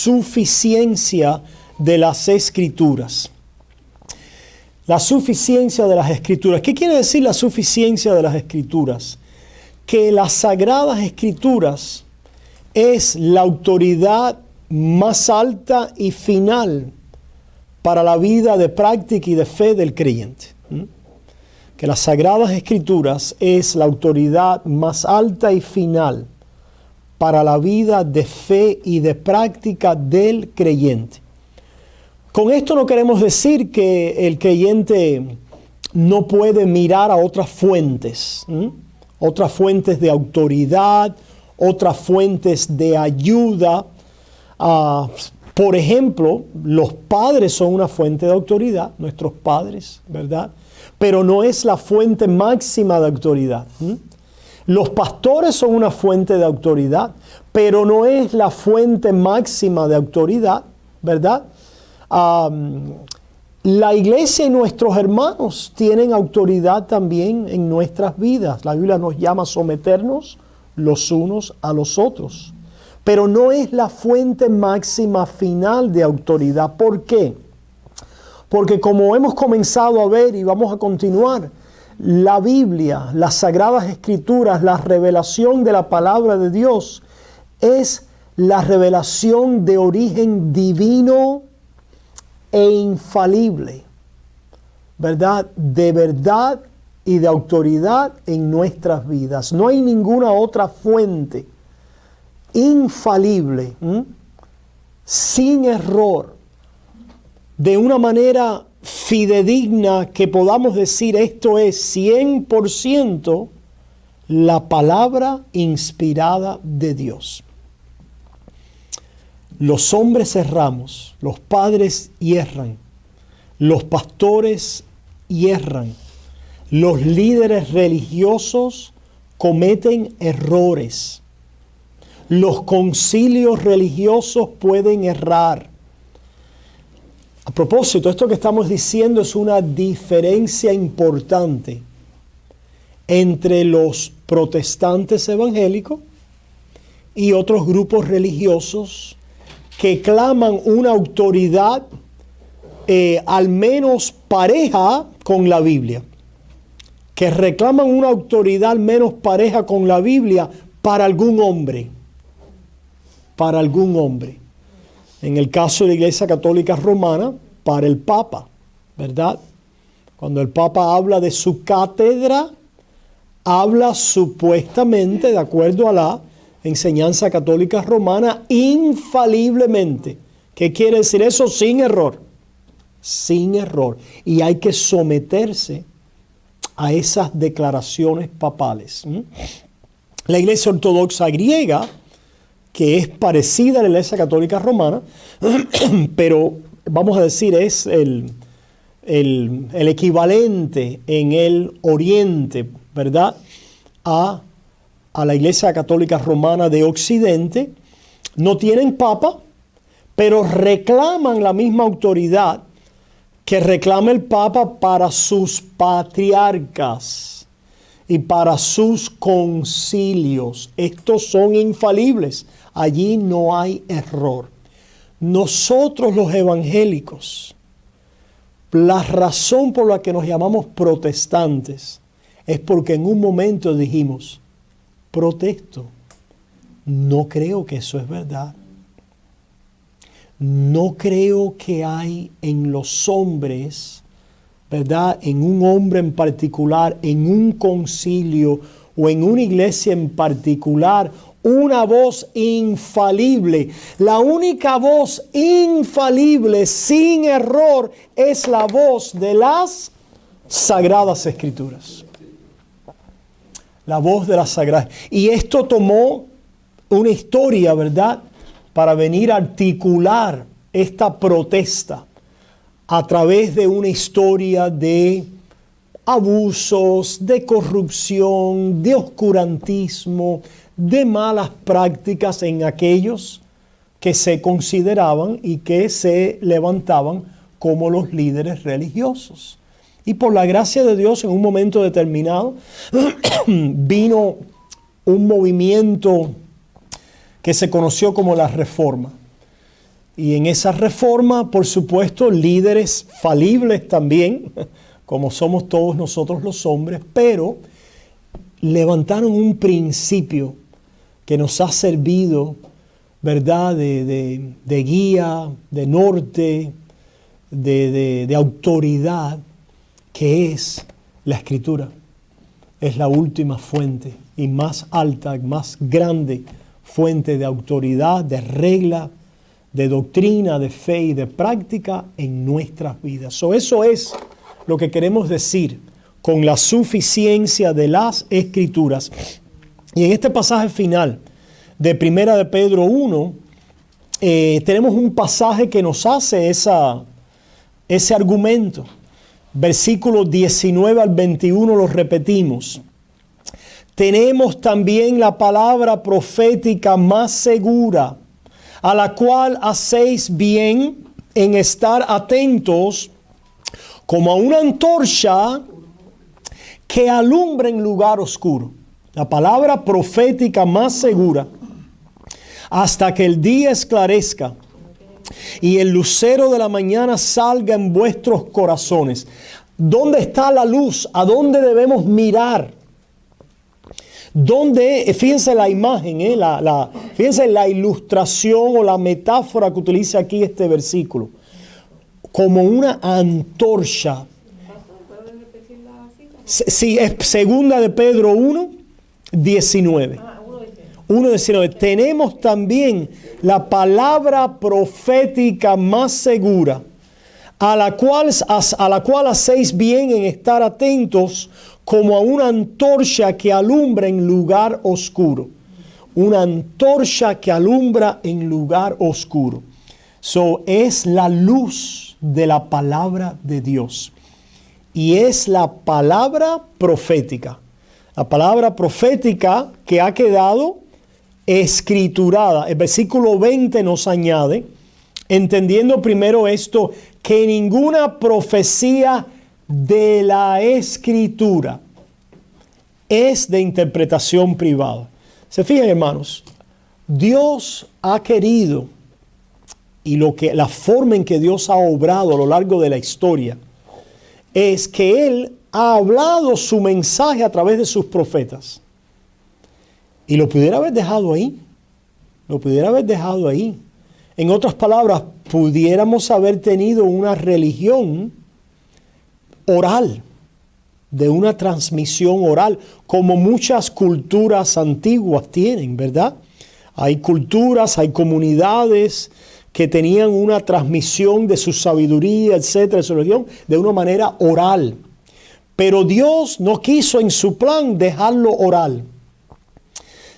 suficiencia de las Escrituras. La suficiencia de las Escrituras. ¿Qué quiere decir la suficiencia de las Escrituras? Que las Sagradas Escrituras es la autoridad más alta y final para la vida de práctica y de fe del creyente. Que las Sagradas Escrituras es la autoridad más alta y final para la vida de fe y de práctica del creyente. Con esto no queremos decir que el creyente no puede mirar a otras fuentes de autoridad, otras fuentes de ayuda. Por ejemplo, los padres son una fuente de autoridad, nuestros padres, ¿verdad? Pero no es la fuente máxima de autoridad. Los pastores son una fuente de autoridad, pero no es la fuente máxima de autoridad, ¿verdad? La iglesia y nuestros hermanos tienen autoridad también en nuestras vidas. La Biblia nos llama a someternos los unos a los otros, pero no es la fuente máxima final de autoridad. ¿Por qué? Porque como hemos comenzado a ver y vamos a continuar, la Biblia, las Sagradas Escrituras, la revelación de la palabra de Dios es la revelación de origen divino e infalible, ¿verdad? De verdad y de autoridad en nuestras vidas. No hay ninguna otra fuente infalible, sin error, de una manera fidedigna que podamos decir esto es 100% la palabra inspirada de Dios. Los hombres erramos, los padres hierran, los pastores hierran, los líderes religiosos cometen errores, los concilios religiosos pueden errar. A propósito, esto que estamos diciendo es una diferencia importante entre los protestantes evangélicos y otros grupos religiosos que claman una autoridad al menos pareja con la Biblia, que reclaman una autoridad al menos pareja con la Biblia para algún hombre, En el caso de la Iglesia Católica Romana, para el Papa, ¿verdad? Cuando el Papa habla de su cátedra, habla supuestamente, de acuerdo a la enseñanza católica romana, infaliblemente. ¿Qué quiere decir eso? Sin error. Sin error. Y hay que someterse a esas declaraciones papales. La Iglesia Ortodoxa griega, que es parecida a la Iglesia Católica Romana, pero vamos a decir es el equivalente en el Oriente, ¿verdad? A la Iglesia Católica Romana de Occidente, no tienen papa, pero reclaman la misma autoridad que reclama el Papa para sus patriarcas y para sus concilios. Estos son infalibles. Allí no hay error. Nosotros los evangélicos, la razón por la que nos llamamos protestantes es porque en un momento dijimos, protesto, no creo que eso es verdad. No creo que hay en los hombres, ¿verdad? En un hombre en particular, en un concilio o en una iglesia en particular, una voz infalible. La única voz infalible, sin error, es la voz de las Sagradas Escrituras. La voz de las Sagradas. Y esto tomó una historia, ¿verdad?, para venir a articular esta protesta a través de una historia de abusos, de corrupción, de oscurantismo, de malas prácticas en aquellos que se consideraban y que se levantaban como los líderes religiosos. Y por la gracia de Dios, en un momento determinado, vino un movimiento que se conoció como la Reforma. Y en esa reforma, por supuesto, líderes falibles también, como somos todos nosotros los hombres, pero levantaron un principio que nos ha servido, ¿verdad?, de guía, de norte, de autoridad, que es la Escritura. Es la última fuente y más alta, más grande fuente de autoridad, de regla, de doctrina, de fe y de práctica en nuestras vidas. Eso es lo que queremos decir con la suficiencia de las Escrituras. Y en este pasaje final de Primera de Pedro 1, tenemos un pasaje que nos hace ese argumento. Versículos 19 al 21 los repetimos. Tenemos también la palabra profética más segura, a la cual hacéis bien en estar atentos como a una antorcha que alumbra en lugar oscuro. La palabra profética más segura, hasta que el día esclarezca y el lucero de la mañana salga en vuestros corazones. ¿Dónde está la luz? ¿A dónde debemos mirar? ¿Dónde? Fíjense la imagen, fíjense la ilustración o la metáfora que utiliza aquí este versículo. Como una antorcha. Sí, es segunda de Pedro 1, 19. 1:19. Tenemos también la palabra profética más segura, a la cual hacéis bien en estar atentos como a una antorcha que alumbra en lugar oscuro. Una antorcha que alumbra en lugar oscuro. Es la luz de la palabra de Dios. Y es la palabra profética. La palabra profética que ha quedado escriturada. El versículo 20 nos añade, entendiendo primero esto, que ninguna profecía de la Escritura es de interpretación privada. Se fijan, hermanos, Dios ha querido, y la forma en que Dios ha obrado a lo largo de la historia, es que Él ha hablado su mensaje a través de sus profetas. Y lo pudiera haber dejado ahí. Lo pudiera haber dejado ahí. En otras palabras, pudiéramos haber tenido una religión oral, de una transmisión oral, como muchas culturas antiguas tienen, ¿verdad? Hay culturas, hay comunidades que tenían una transmisión de su sabiduría, etcétera, de su religión, de una manera oral. Pero Dios no quiso en su plan dejarlo oral,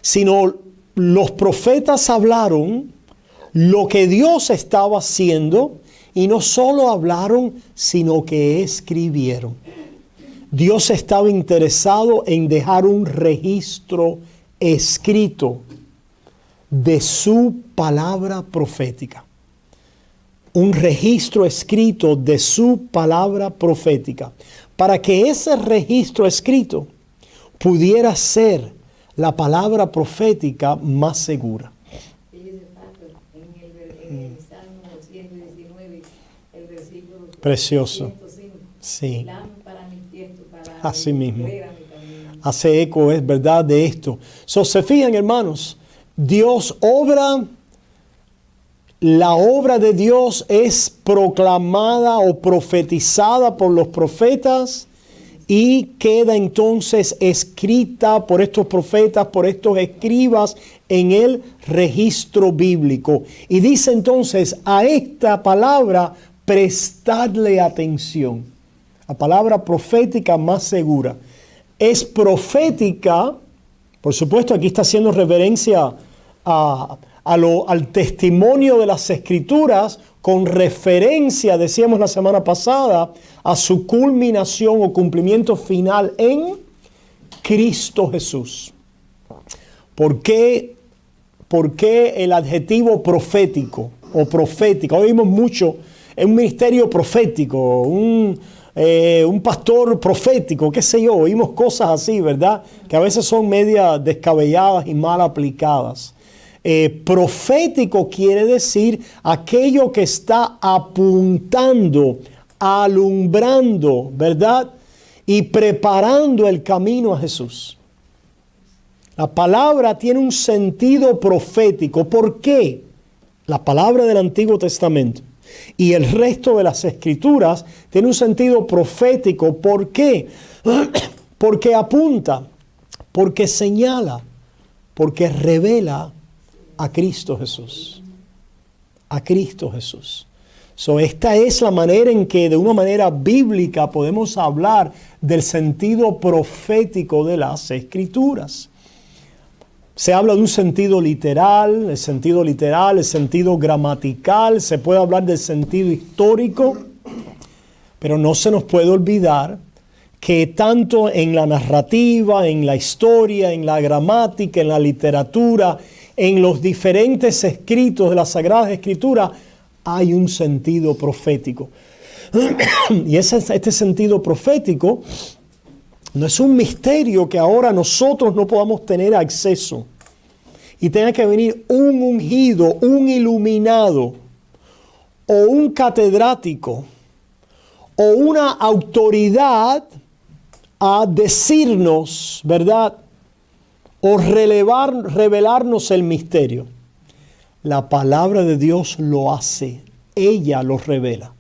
sino los profetas hablaron lo que Dios estaba haciendo, y no solo hablaron, sino que escribieron. Dios estaba interesado en dejar un registro escrito de su palabra profética. Un registro escrito de su palabra profética, para que ese registro escrito pudiera ser la palabra profética más segura. Precioso. Sí. Así mismo. Hace eco, es verdad, de esto. Se fijan, hermanos, Dios obra, la obra de Dios es proclamada o profetizada por los profetas y queda entonces escrita por estos profetas, por estos escribas en el registro bíblico. Y dice entonces a esta palabra prestadle atención. La palabra profética más segura. Es profética, por supuesto aquí está haciendo reverencia al testimonio de las Escrituras, con referencia, decíamos la semana pasada, a su culminación o cumplimiento final en Cristo Jesús. ¿Por qué el adjetivo profético o profética? Oímos mucho, es un ministerio profético, un pastor profético, qué sé yo, oímos cosas así, ¿verdad? Que a veces son media descabelladas y mal aplicadas. Profético quiere decir aquello que está apuntando, alumbrando, ¿verdad? Y preparando el camino a Jesús. La palabra tiene un sentido profético. ¿Por qué? La palabra del Antiguo Testamento y el resto de las Escrituras tiene un sentido profético. ¿Por qué? Porque apunta, porque señala, porque revela a Cristo Jesús. A Cristo Jesús. Esta es la manera en que de una manera bíblica podemos hablar del sentido profético de las Escrituras. Se habla de un sentido literal, el sentido gramatical, se puede hablar del sentido histórico, pero no se nos puede olvidar que tanto en la narrativa, en la historia, en la gramática, en la literatura, en los diferentes escritos de las Sagradas Escrituras, hay un sentido profético. Y este sentido profético no es un misterio que ahora nosotros no podamos tener acceso. Y tenga que venir un ungido, un iluminado, o un catedrático, o una autoridad a decirnos, ¿verdad? O revelarnos el misterio. La palabra de Dios lo hace. Ella lo revela.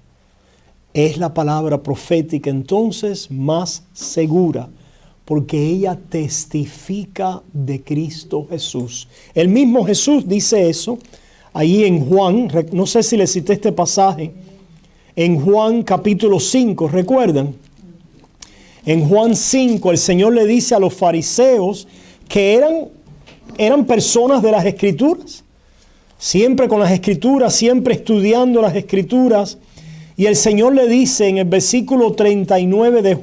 Es la palabra profética entonces más segura, porque ella testifica de Cristo Jesús. El mismo Jesús dice eso ahí en Juan. No sé si le cité este pasaje. En Juan capítulo 5, ¿recuerdan? En Juan 5 el Señor le dice a los fariseos que eran personas de las Escrituras. Siempre con las Escrituras, siempre estudiando las Escrituras. Y el Señor le dice en el versículo 39 de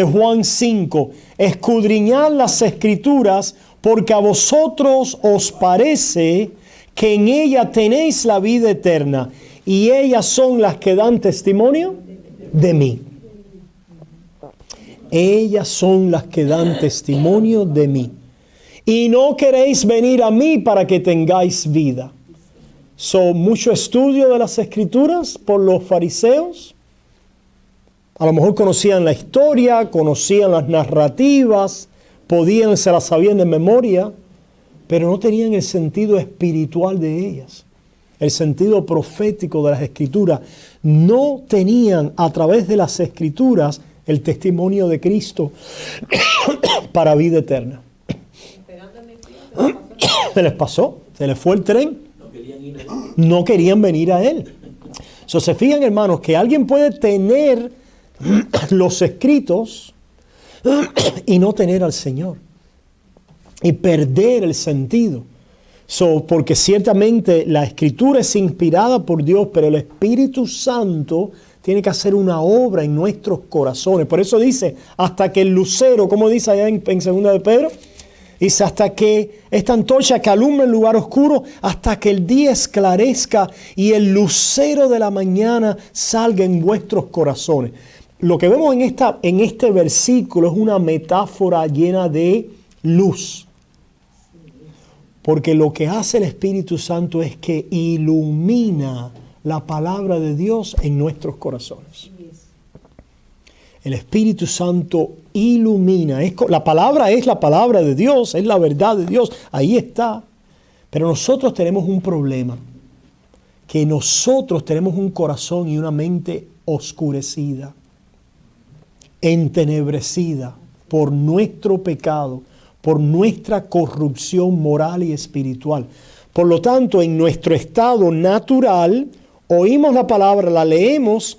Juan 5, escudriñad las Escrituras porque a vosotros os parece que en ella tenéis la vida eterna y ellas son las que dan testimonio de mí. Ellas son las que dan testimonio de mí. Y no queréis venir a mí para que tengáis vida. Mucho estudio de las Escrituras por los fariseos. A lo mejor conocían la historia, conocían las narrativas, se las sabían de memoria, pero no tenían el sentido espiritual de ellas. El sentido profético de las Escrituras. No tenían a través de las Escrituras el testimonio de Cristo para vida eterna. Se les pasó, se les fue el tren. No querían venir a Él. Se fijan, hermanos, que alguien puede tener los escritos y no tener al Señor. Y perder el sentido. Porque ciertamente la Escritura es inspirada por Dios, pero el Espíritu Santo tiene que hacer una obra en nuestros corazones. Por eso dice, hasta que el lucero, como dice allá en 2 de Pedro, dice, hasta que esta antorcha que alumbra el lugar oscuro, hasta que el día esclarezca y el lucero de la mañana salga en vuestros corazones. Lo que vemos en este versículo es una metáfora llena de luz. Porque lo que hace el Espíritu Santo es que ilumina la palabra de Dios en nuestros corazones. El Espíritu Santo ilumina. La palabra es la palabra de Dios, es la verdad de Dios. Ahí está. Pero nosotros tenemos un problema. Que nosotros tenemos un corazón y una mente oscurecida, entenebrecida por nuestro pecado, por nuestra corrupción moral y espiritual. Por lo tanto, en nuestro estado natural, oímos la palabra, la leemos,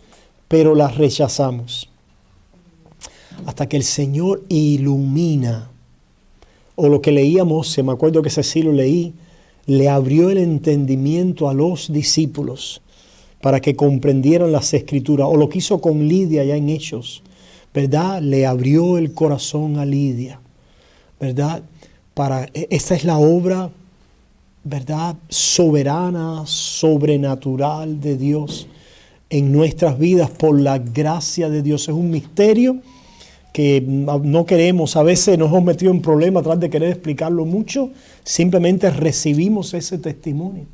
pero la rechazamos. Hasta que el Señor ilumina. O lo que leíamos, se me acuerdo que ese sí lo leí, le abrió el entendimiento a los discípulos para que comprendieran las Escrituras. O lo que hizo con Lidia ya en Hechos, ¿verdad? Le abrió el corazón a Lidia, ¿verdad? Esta es la obra, ¿verdad? Soberana, sobrenatural de Dios en nuestras vidas por la gracia de Dios. Es un misterio que no queremos, a veces nos hemos metido en problemas tras de querer explicarlo mucho, simplemente recibimos ese testimonio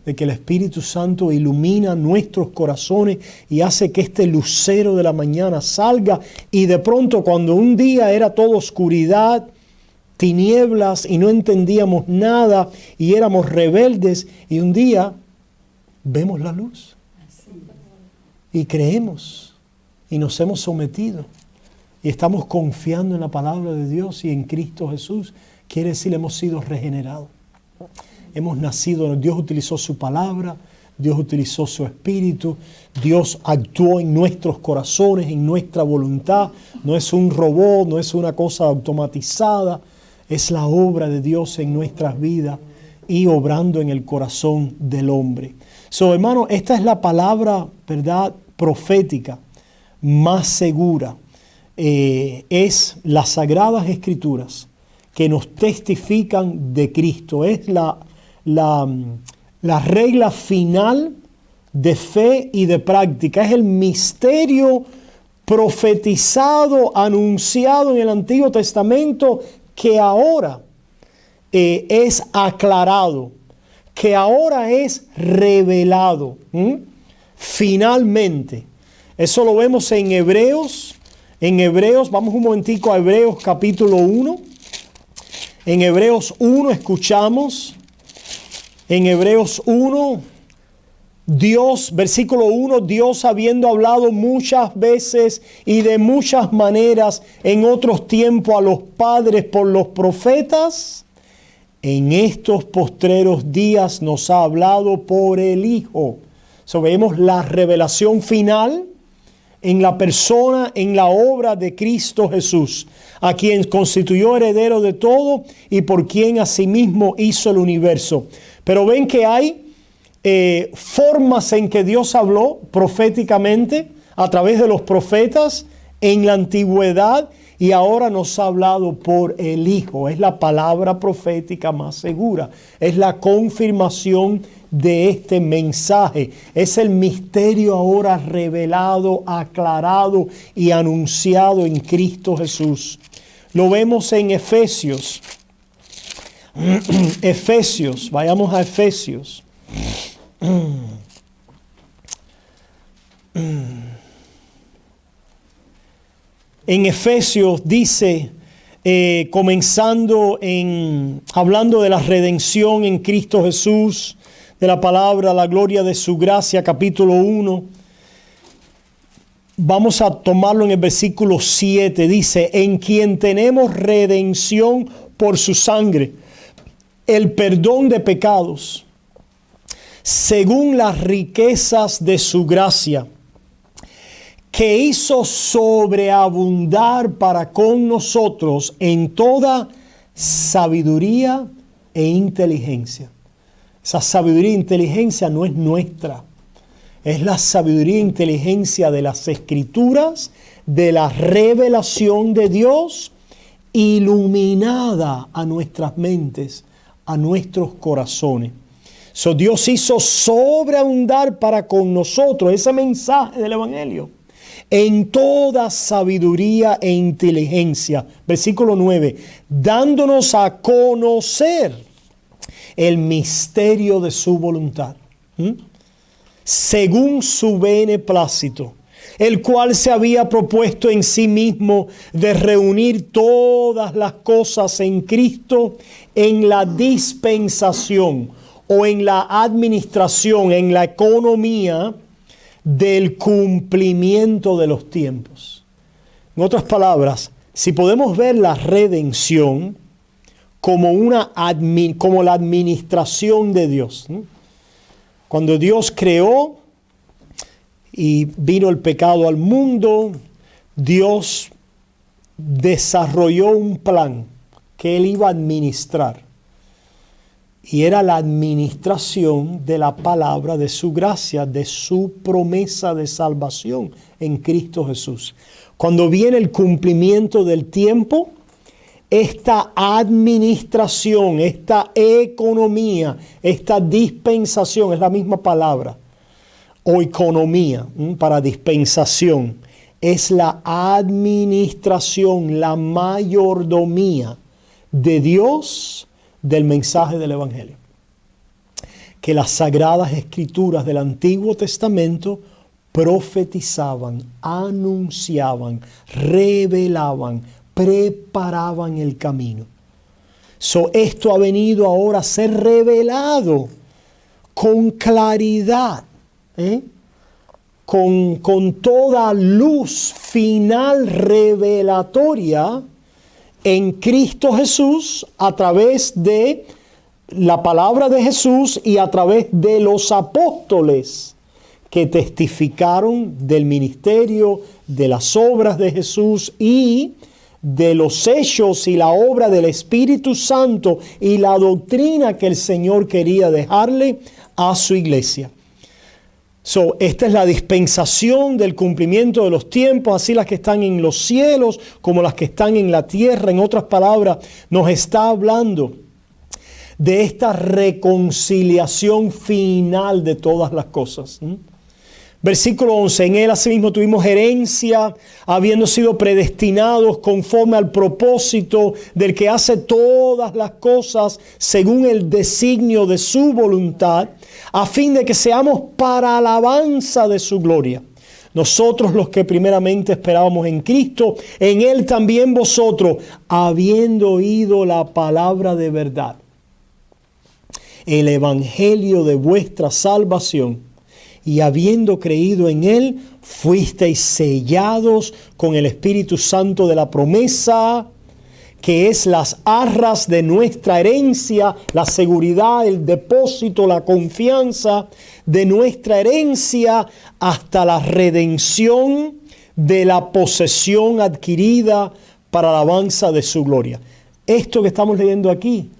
de que el Espíritu Santo ilumina nuestros corazones y hace que este lucero de la mañana salga, y de pronto, cuando un día era todo oscuridad, tinieblas y no entendíamos nada y éramos rebeldes, y un día vemos la luz y creemos y nos hemos sometido y estamos confiando en la palabra de Dios y en Cristo Jesús. Quiere decir, hemos sido regenerados, hemos nacido. Dios utilizó su palabra, Dios utilizó su Espíritu, Dios actuó en nuestros corazones, en nuestra voluntad. No es un robot, no es una cosa automatizada, es la obra de Dios en nuestras vidas y obrando en el corazón del hombre. Hermano, esta es la palabra, ¿verdad?, profética más segura. Es las Sagradas Escrituras que nos testifican de Cristo. Es la regla final de fe y de práctica. Es el misterio profetizado, anunciado en el Antiguo Testamento, que ahora es aclarado, que ahora es revelado. Finalmente. Eso lo vemos en Hebreos. En Hebreos, vamos un momentico a Hebreos capítulo 1. En Hebreos 1 escuchamos, en Hebreos 1, Dios, versículo 1, Dios, habiendo hablado muchas veces y de muchas maneras en otros tiempos a los padres por los profetas, en estos postreros días nos ha hablado por el Hijo. Vemos la revelación final en la persona, en la obra de Cristo Jesús, a quien constituyó heredero de todo y por quien asimismo hizo el universo. Pero ven que hay formas en que Dios habló proféticamente a través de los profetas en la antigüedad, y ahora nos ha hablado por el Hijo. Es la palabra profética más segura, es la confirmación de este mensaje. Es el misterio ahora revelado, aclarado y anunciado en Cristo Jesús. Lo vemos en Efesios. Efesios, vayamos a Efesios. En Efesios dice, hablando de la redención en Cristo Jesús, de la palabra, la gloria de su gracia, capítulo 1. Vamos a tomarlo en el versículo 7. Dice, en quien tenemos redención por su sangre, el perdón de pecados, según las riquezas de su gracia, que hizo sobreabundar para con nosotros en toda sabiduría e inteligencia. Esa sabiduría e inteligencia no es nuestra. Es la sabiduría e inteligencia de las Escrituras, de la revelación de Dios, iluminada a nuestras mentes, a nuestros corazones. Dios hizo sobreabundar para con nosotros ese mensaje del Evangelio en toda sabiduría e inteligencia. Versículo 9, dándonos a conocer el misterio de su voluntad, según su beneplácito, el cual se había propuesto en sí mismo de reunir todas las cosas en Cristo en la dispensación o en la administración, en la economía del cumplimiento de los tiempos. En otras palabras, si podemos ver la redención como la administración de Dios, ¿no? Cuando Dios creó y vino el pecado al mundo, Dios desarrolló un plan que Él iba a administrar. Y era la administración de la palabra de su gracia, de su promesa de salvación en Cristo Jesús. Cuando viene el cumplimiento del tiempo, esta administración, esta economía, esta dispensación, es la misma palabra, o economía para dispensación, es la administración, la mayordomía de Dios del mensaje del Evangelio. Que las sagradas escrituras del Antiguo Testamento profetizaban, anunciaban, revelaban, preparaban el camino. Esto ha venido ahora a ser revelado con claridad, con toda luz final revelatoria en Cristo Jesús a través de la palabra de Jesús y a través de los apóstoles que testificaron del ministerio, de las obras de Jesús y de los hechos y la obra del Espíritu Santo y la doctrina que el Señor quería dejarle a su iglesia. Esta es la dispensación del cumplimiento de los tiempos, así las que están en los cielos como las que están en la tierra. En otras palabras, nos está hablando de esta reconciliación final de todas las cosas. Versículo 11, en él asimismo tuvimos herencia, habiendo sido predestinados conforme al propósito del que hace todas las cosas según el designio de su voluntad, a fin de que seamos para alabanza de su gloria. Nosotros los que primeramente esperábamos en Cristo, en él también vosotros, habiendo oído la palabra de verdad, el evangelio de vuestra salvación, y habiendo creído en él, fuisteis sellados con el Espíritu Santo de la promesa, que es las arras de nuestra herencia, la seguridad, el depósito, la confianza de nuestra herencia hasta la redención de la posesión adquirida para la alabanza de su gloria. Esto que estamos leyendo aquí,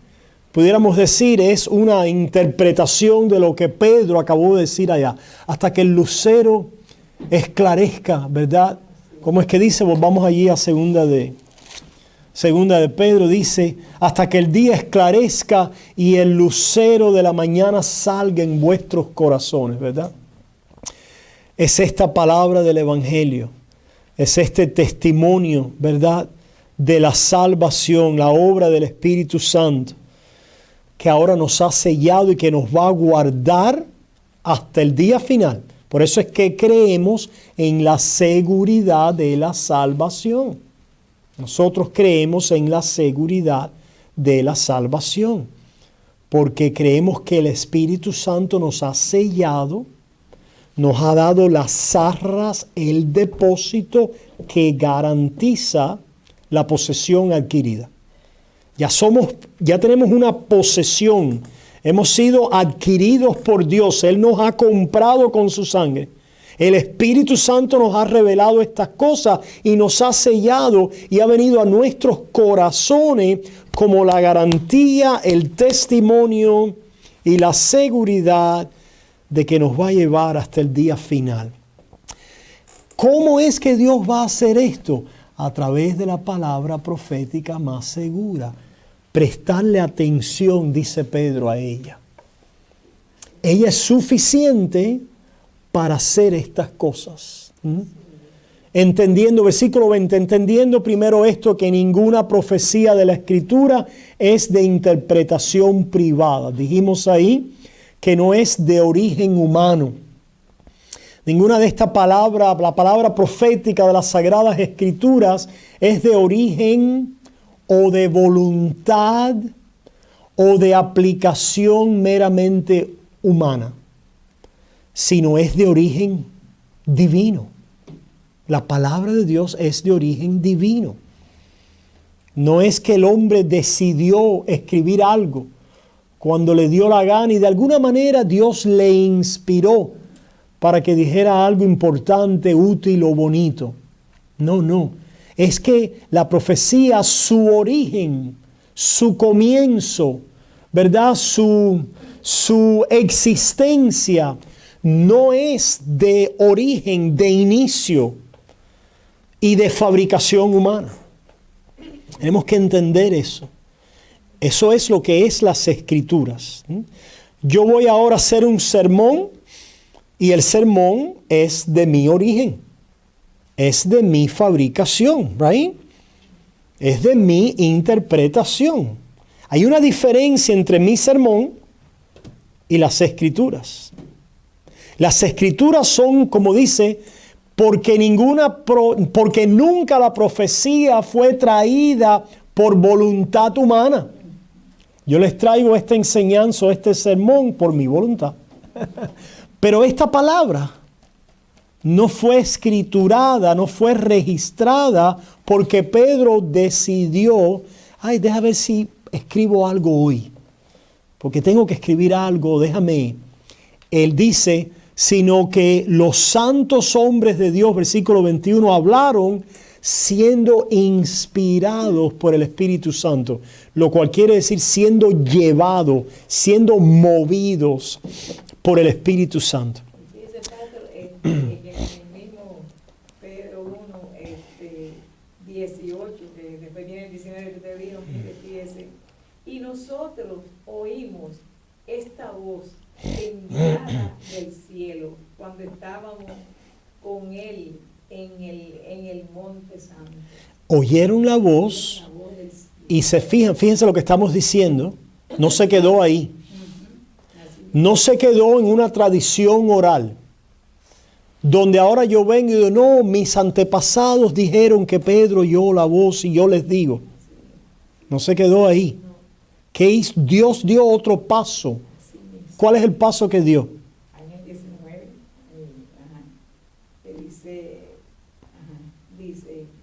pudiéramos decir, es una interpretación de lo que Pedro acabó de decir allá. Hasta que el lucero esclarezca, ¿verdad? ¿Cómo es que dice? Volvamos allí a segunda de Pedro. Dice, hasta que el día esclarezca y el lucero de la mañana salga en vuestros corazones, ¿verdad? Es esta palabra del Evangelio. Es este testimonio, ¿verdad? De la salvación, la obra del Espíritu Santo, que ahora nos ha sellado y que nos va a guardar hasta el día final. Por eso es que creemos en la seguridad de la salvación. Nosotros creemos en la seguridad de la salvación, porque creemos que el Espíritu Santo nos ha sellado, nos ha dado las arras, el depósito que garantiza la posesión adquirida. Ya tenemos una posesión, hemos sido adquiridos por Dios, Él nos ha comprado con su sangre. El Espíritu Santo nos ha revelado estas cosas y nos ha sellado y ha venido a nuestros corazones como la garantía, el testimonio y la seguridad de que nos va a llevar hasta el día final. ¿Cómo es que Dios va a hacer esto? A través de la palabra profética más segura. Prestarle atención, dice Pedro, a ella. Ella es suficiente para hacer estas cosas. Entendiendo, versículo 20, entendiendo primero esto, que ninguna profecía de la Escritura es de interpretación privada. Dijimos ahí que no es de origen humano. Ninguna de estas palabras, la palabra profética de las Sagradas Escrituras, es de origen o de voluntad o de aplicación meramente humana, sino es de origen divino. La palabra de Dios es de origen divino. No es que el hombre decidió escribir algo cuando le dio la gana y de alguna manera Dios le inspiró para que dijera algo importante, útil o bonito. No. Es que la profecía, su origen, su comienzo, ¿verdad? Su existencia no es de origen, de inicio y de fabricación humana. Tenemos que entender eso. Eso es lo que es las Escrituras. Yo voy ahora a hacer un sermón y el sermón es de mi origen. es de mi fabricación, right? Es de mi interpretación. Hay una diferencia entre mi sermón y las Escrituras. Las Escrituras son, como dice, porque nunca la profecía fue traída por voluntad humana. Yo les traigo esta enseñanza, este sermón por mi voluntad. Pero esta palabra no fue escriturada, no fue registrada porque Pedro decidió, deja ver si escribo algo hoy, porque tengo que escribir algo, déjame. Él dice, sino que los santos hombres de Dios, versículo 21, hablaron siendo inspirados por el Espíritu Santo, lo cual quiere decir siendo llevados, siendo movidos por el Espíritu Santo. En el mismo Pedro 1, 18, que después viene el 19 que te dijo, dice, y nosotros oímos esta voz enviada del cielo cuando estábamos con él en el monte santo. Oyeron la voz y fíjense lo que estamos diciendo, no se quedó ahí. No se quedó en una tradición oral, donde ahora yo vengo y digo, no, mis antepasados dijeron que Pedro oyó la voz y yo les digo. No se quedó ahí. ¿Qué hizo? Dios dio otro paso. ¿Cuál es el paso que dio? En el 19, dice,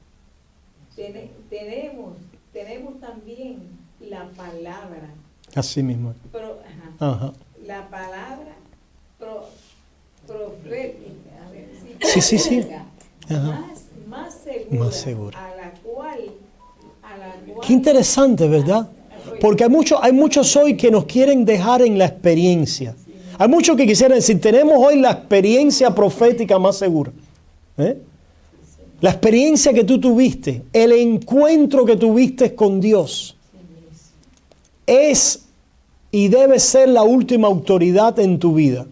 tenemos también la palabra. Así mismo. La palabra profética, sí. Más segura. A la cual Qué interesante, ¿verdad? Porque hay muchos hoy que nos quieren dejar en la experiencia. Hay muchos que quisieran decir, tenemos hoy la experiencia profética más segura. La experiencia que tú tuviste, el encuentro que tuviste con Dios, es y debe ser la última autoridad en tu vida.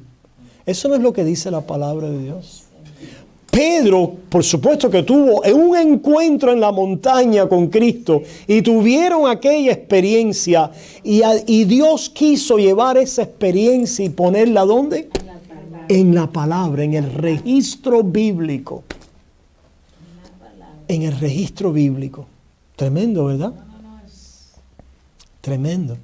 Eso no es lo que dice la palabra de Dios. Pedro, por supuesto que tuvo un encuentro en la montaña con Cristo y tuvieron aquella experiencia y Dios quiso llevar esa experiencia y ponerla ¿dónde? En la palabra, en el registro bíblico. En el registro bíblico. Tremendo, ¿verdad? Tremendo.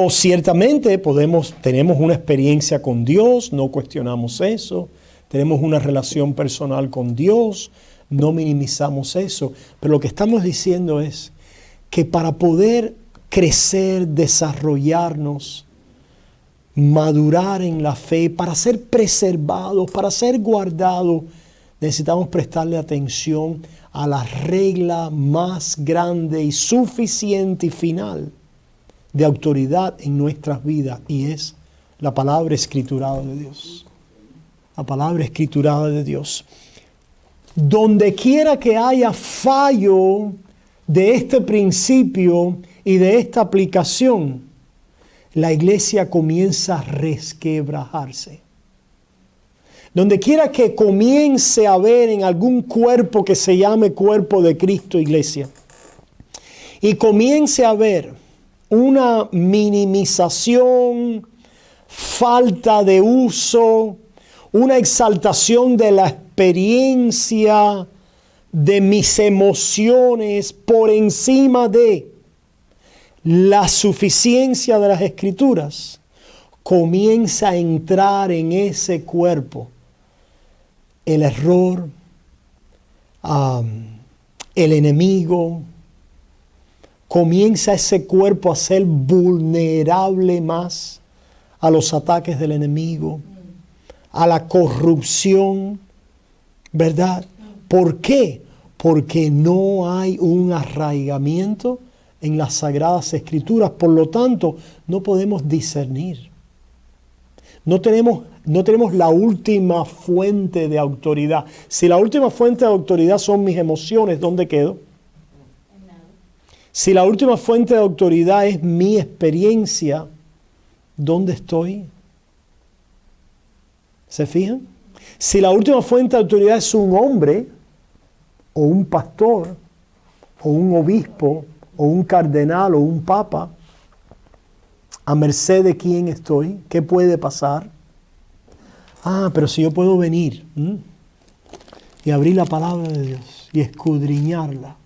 Ciertamente tenemos una experiencia con Dios, no cuestionamos eso. Tenemos una relación personal con Dios, no minimizamos eso. Pero lo que estamos diciendo es que para poder crecer, desarrollarnos, madurar en la fe, para ser preservados, para ser guardados, necesitamos prestarle atención a la regla más grande y suficiente y final de autoridad en nuestras vidas, y es la palabra escriturada de Dios. La palabra escriturada de Dios. Donde quiera que haya fallo de este principio y de esta aplicación, la iglesia comienza a resquebrajarse. Donde quiera que comience a haber en algún cuerpo que se llame cuerpo de Cristo, iglesia, y comience a haber una minimización, falta de uso, una exaltación de la experiencia, de mis emociones por encima de la suficiencia de las Escrituras, comienza a entrar en ese cuerpo el error, el enemigo. Comienza ese cuerpo a ser vulnerable más a los ataques del enemigo, a la corrupción, ¿verdad? ¿Por qué? Porque no hay un arraigamiento en las Sagradas Escrituras. Por lo tanto, no podemos discernir. No tenemos la última fuente de autoridad. Si la última fuente de autoridad son mis emociones, ¿dónde quedo? Si la última fuente de autoridad es mi experiencia, ¿dónde estoy? ¿Se fijan? Si la última fuente de autoridad es un hombre, o un pastor, o un obispo, o un cardenal, o un papa, a merced de quién estoy, qué puede pasar. Pero si yo puedo venir y abrir la palabra de Dios y escudriñarla.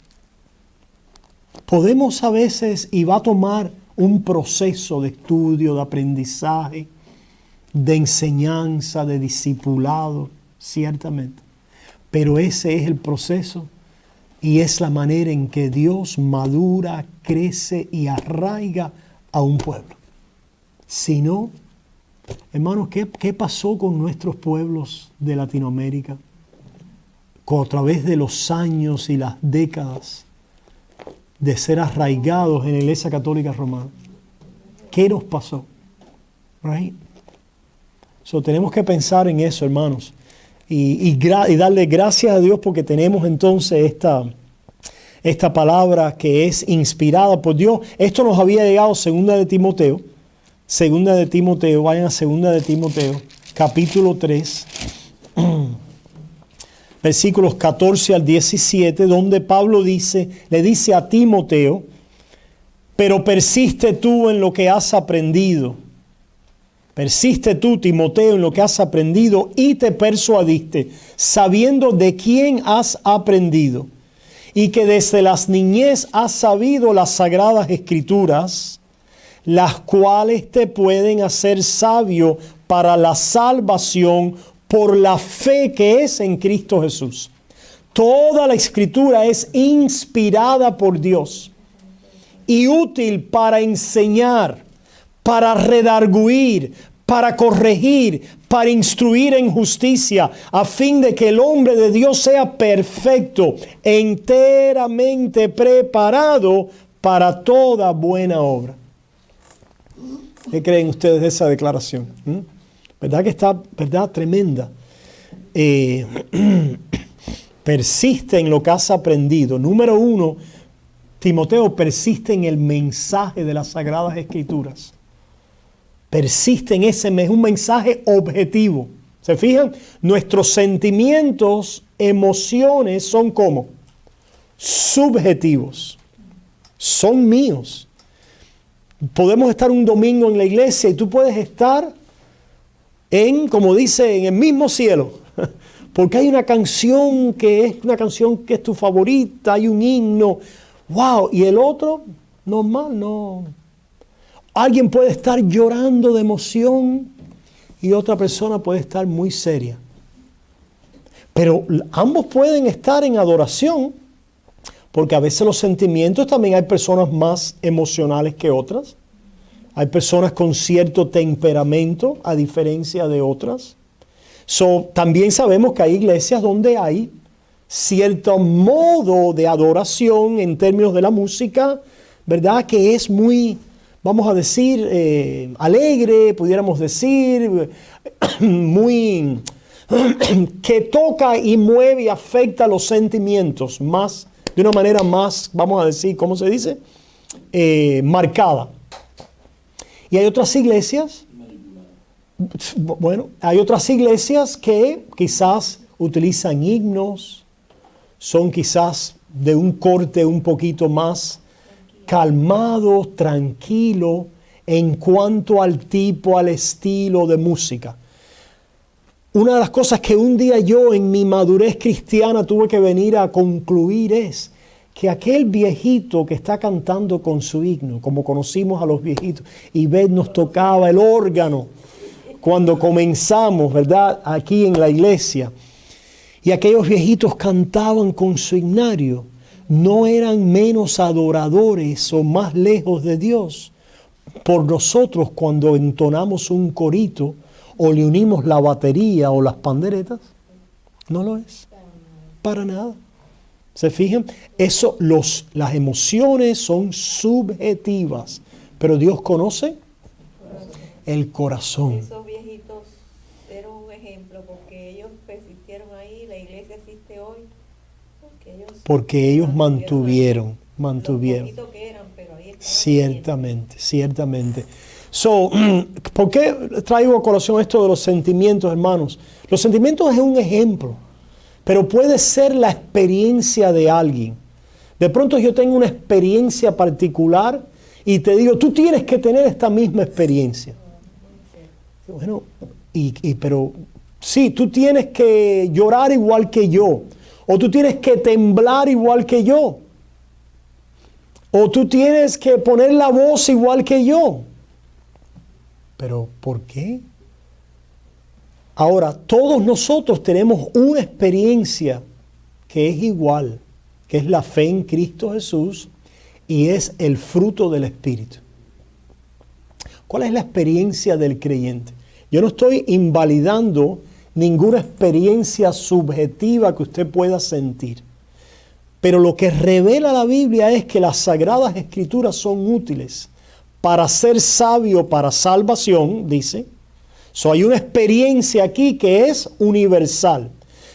Podemos a veces, y va a tomar un proceso de estudio, de aprendizaje, de enseñanza, de discipulado, ciertamente. Pero ese es el proceso y es la manera en que Dios madura, crece y arraiga a un pueblo. Si no, hermanos, ¿qué pasó con nuestros pueblos de Latinoamérica? A través de los años y las décadas de ser arraigados en la Iglesia Católica Romana. ¿Qué nos pasó? Right? So, tenemos que pensar en eso, hermanos. Y darle gracias a Dios porque tenemos entonces esta palabra que es inspirada por Dios. Esto nos había llegado segunda de Timoteo, vayan a segunda de Timoteo, capítulo 3, versículos 14 al 17, donde Pablo le dice a Timoteo, pero persiste tú en lo que has aprendido. Persiste tú, Timoteo, en lo que has aprendido y te persuadiste, sabiendo de quién has aprendido, y que desde las niñez has sabido las sagradas escrituras, las cuales te pueden hacer sabio para la salvación por la fe que es en Cristo Jesús. Toda la escritura es inspirada por Dios y útil para enseñar, para redarguir, para corregir, para instruir en justicia, a fin de que el hombre de Dios sea perfecto, enteramente preparado para toda buena obra. ¿Qué creen ustedes de esa declaración? ¿Verdad que está, verdad, tremenda? Persiste en lo que has aprendido. Número 1, Timoteo, persiste en el mensaje de las Sagradas Escrituras. Persiste en ese, es un mensaje objetivo. ¿Se fijan? Nuestros sentimientos, emociones son ¿cómo? Subjetivos. Son míos. Podemos estar un domingo en la iglesia y tú puedes estar como dice, en el mismo cielo. Porque hay una canción que es tu favorita, hay un himno. ¡Wow! Y el otro, normal, no. Alguien puede estar llorando de emoción y otra persona puede estar muy seria. Pero ambos pueden estar en adoración, porque a veces los sentimientos, también hay personas más emocionales que otras. Hay personas con cierto temperamento a diferencia de otras. También sabemos que hay iglesias donde hay cierto modo de adoración en términos de la música, ¿verdad? Que es muy, vamos a decir, alegre, pudiéramos decir, muy, que toca y mueve y afecta los sentimientos más, de una manera más, vamos a decir, ¿cómo se dice? Marcada. Y hay otras iglesias, hay otras iglesias que quizás utilizan himnos, son quizás de un corte un poquito más calmado, tranquilo, en cuanto al tipo, al estilo de música. Una de las cosas que un día yo en mi madurez cristiana tuve que venir a concluir es que aquel viejito que está cantando con su himno, como conocimos a los viejitos, y Beth nos tocaba el órgano cuando comenzamos, ¿verdad?, aquí en la iglesia, y aquellos viejitos cantaban con su himnario, no eran menos adoradores o más lejos de Dios por nosotros cuando entonamos un corito o le unimos la batería o las panderetas. No lo es, para nada. ¿Se fijan? Las emociones son subjetivas, pero Dios conoce el corazón. Esos viejitos eran un ejemplo porque ellos persistieron ahí, la iglesia existe hoy, porque ellos mantuvieron. Lo poquito que eran, pero ahí Ciertamente. ¿Por qué traigo a colación esto de los sentimientos, hermanos? Los sentimientos es un ejemplo pero puede ser la experiencia de alguien. De pronto yo tengo una experiencia particular y te digo, tú tienes que tener esta misma experiencia. Bueno, pero sí, tú tienes que llorar igual que yo, o tú tienes que temblar igual que yo, o tú tienes que poner la voz igual que yo. ¿Pero por qué? Ahora, todos nosotros tenemos una experiencia que es igual, que es la fe en Cristo Jesús y es el fruto del Espíritu. ¿Cuál es la experiencia del creyente? Yo no estoy invalidando ninguna experiencia subjetiva que usted pueda sentir. Pero lo que revela la Biblia es que las Sagradas Escrituras son útiles para ser sabio para salvación, dice. Hay una experiencia aquí que es universal.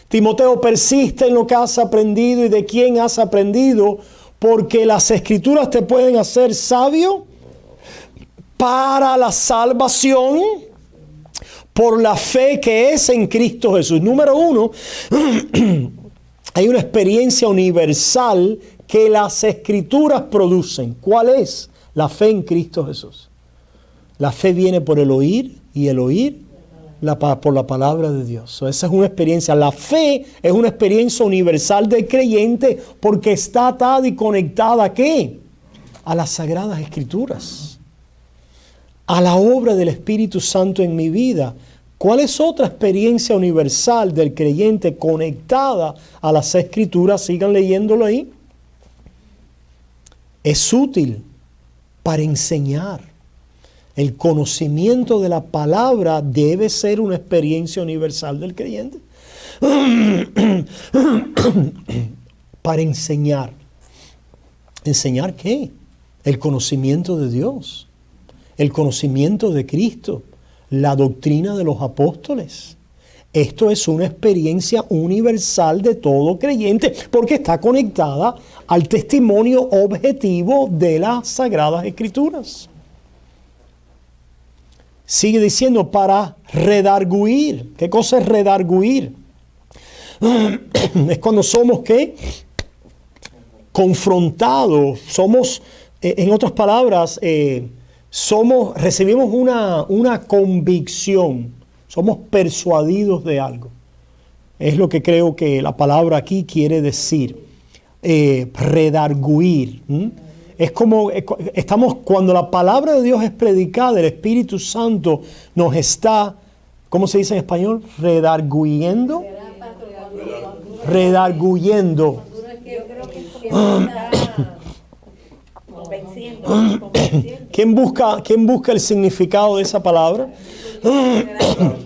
Timoteo, persiste en lo que has aprendido y de quién has aprendido, porque las Escrituras te pueden hacer sabio para la salvación por la fe que es en Cristo Jesús. Número uno, hay una experiencia universal que las Escrituras producen. ¿Cuál es? La fe en Cristo Jesús. La fe viene por el oír y el oír por la palabra de Dios. Esa es una experiencia. La fe es una experiencia universal del creyente porque está atada y conectada ¿a qué? A las Sagradas Escrituras, a la obra del Espíritu Santo en mi vida. ¿Cuál es otra experiencia universal del creyente conectada a las Escrituras? Sigan leyéndolo ahí. Es útil para enseñar. El conocimiento de la palabra debe ser una experiencia universal del creyente. Para enseñar. ¿Enseñar qué? El conocimiento de Dios, el conocimiento de Cristo, la doctrina de los apóstoles. Esto es una experiencia universal de todo creyente porque está conectada al testimonio objetivo de las Sagradas Escrituras. Sigue diciendo para redarguir. ¿Qué cosa es redarguir? Es cuando somos ¿qué? Confrontados. Somos, en otras palabras, recibimos una convicción. Somos persuadidos de algo. Es lo que creo que la palabra aquí quiere decir. Redarguir. Es como cuando la palabra de Dios es predicada, el Espíritu Santo nos está, ¿cómo se dice en español? Redarguyendo. Redarguyendo. ¿Quién busca el significado de esa palabra?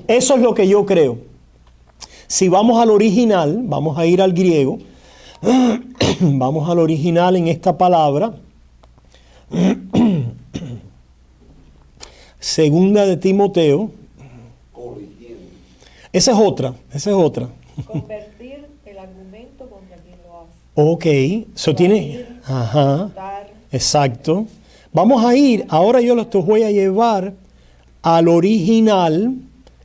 Eso es lo que yo creo. Si vamos al original, vamos a ir al griego, vamos al original en esta palabra. Segunda de Timoteo. Esa es otra. Convertir el argumento contra quien lo hace. Ok, eso tiene. Ajá. Exacto. Vamos a ir, ahora yo los voy a llevar al original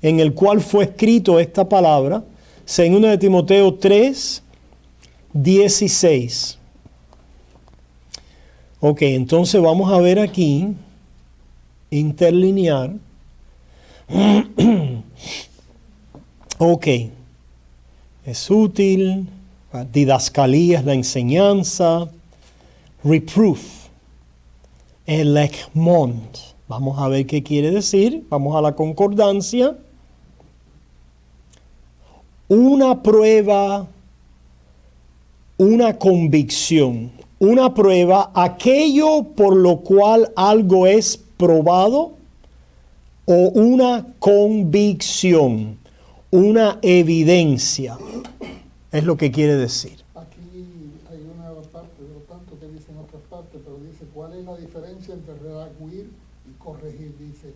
en el cual fue escrito esta palabra. Segunda de Timoteo 3, 16. Ok, entonces vamos a ver aquí, interlinear. Ok, es útil, didascalía es la enseñanza, reproof, elegmont. Vamos a ver qué quiere decir, vamos a la concordancia. Una prueba, una convicción. Una prueba, aquello por lo cual algo es probado, o una convicción, una evidencia. Es lo que quiere decir. Aquí hay una parte, de lo tanto que dice en otras partes, pero dice, ¿cuál es la diferencia entre redarguir y corregir? Dice,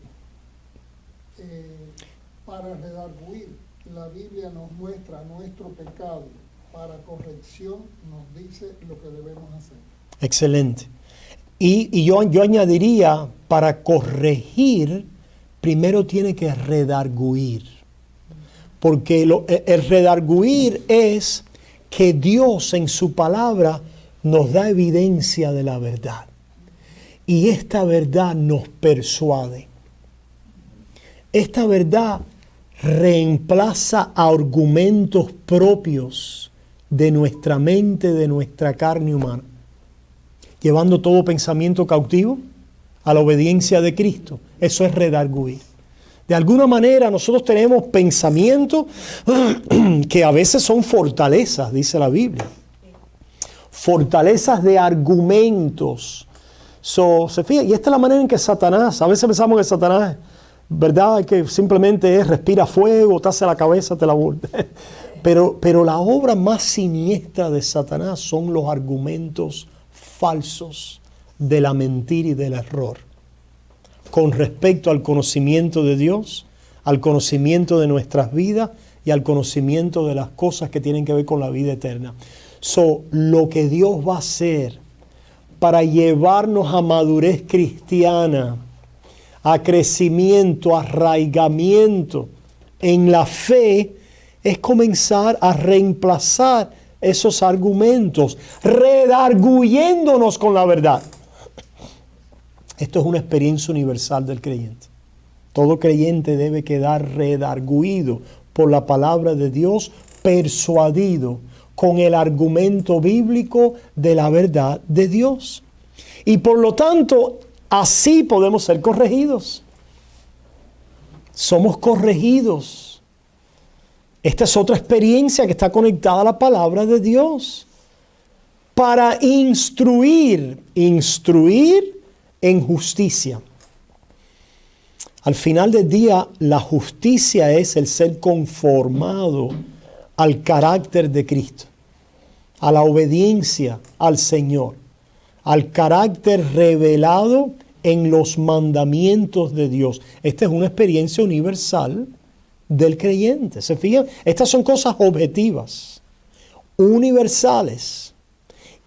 para redarguir, la Biblia nos muestra nuestro pecado. Para corrección nos dice lo que debemos hacer. Excelente. Y yo añadiría, para corregir, primero tiene que redarguir. Porque el redarguir es que Dios en su palabra nos da evidencia de la verdad. Y esta verdad nos persuade. Esta verdad reemplaza argumentos propios de nuestra mente, de nuestra carne humana, llevando todo pensamiento cautivo a la obediencia de Cristo. Eso es redarguir. De alguna manera nosotros tenemos pensamientos que a veces son fortalezas, dice la Biblia. Fortalezas de argumentos. Se fija, y esta es la manera en que Satanás, a veces pensamos que Satanás, ¿verdad? Que simplemente respira fuego, te hace la cabeza, te la voltea. Pero la obra más siniestra de Satanás son los argumentos falsos de la mentira y del error con respecto al conocimiento de Dios, al conocimiento de nuestras vidas y al conocimiento de las cosas que tienen que ver con la vida eterna. Lo que Dios va a hacer para llevarnos a madurez cristiana, a crecimiento, a arraigamiento en la fe, es comenzar a reemplazar esos argumentos, redarguyéndonos con la verdad. Esto es una experiencia universal del creyente. Todo creyente debe quedar redarguido por la palabra de Dios, persuadido con el argumento bíblico de la verdad de Dios. Y por lo tanto, así podemos ser corregidos. Somos corregidos. Esta es otra experiencia que está conectada a la palabra de Dios. Para instruir en justicia. Al final del día, la justicia es el ser conformado al carácter de Cristo, a la obediencia al Señor, al carácter revelado en los mandamientos de Dios. Esta es una experiencia universal del creyente. ¿Se fijan? Estas son cosas objetivas, universales,